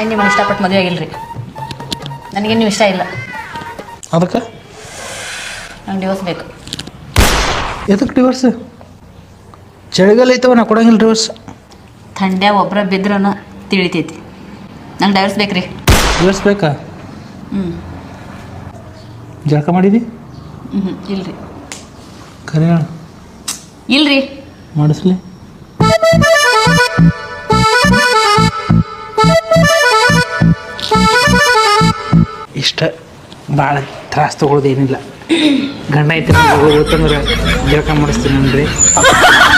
ಏನು ನಿಮ್ಮನ್ನು ಇಷ್ಟಪಟ್ಟು ಮದುವೆ ಆಗಿಲ್ಲ ರೀ. ನನಗೇನು ನೀವು ಇಷ್ಟ ಇಲ್ಲ. ಅದಕ್ಕೆ ನಂಗೆ ಡಿವೋರ್ಸ್ ಬೇಕು. ಎದಕ್ಕೆ ಡಿವೋರ್ಸ್? ಚಳಿಗಾಲ ಐತವ, ನಾ ಕೊಡಂಗಿಲ್ಲ ಡಿವೋರ್ಸ್. ಥಂಡ್ಯಾಗ ಒಬ್ಬರ ಬಿದ್ರೂ ತಿಳಿತೈತಿ. ನಂಗೆ ಡೈವರ್ಸ್ ಬೇಕು ರೀ. ಡಿವೋರ್ಸ್ ಬೇಕಾ? ಹ್ಞೂ. ಜಳಕ ಮಾಡಿದಿ? ಇಲ್ರಿ. ಕರೆ ಹೇಳು. ಇಲ್ರಿ. ಮಾಡಿಸ್ಲಿ? ಇಷ್ಟ ಭಾಳ ತ್ರಾಸ ತೊಗೊಳೋದೇನಿಲ್ಲ. ಗಂಡ ಐತೆ ಗೊತ್ತಂದ್ರೆ ಜಳಕ ಮಾಡಿಸ್ತೀನಿ ಅಂದರೆ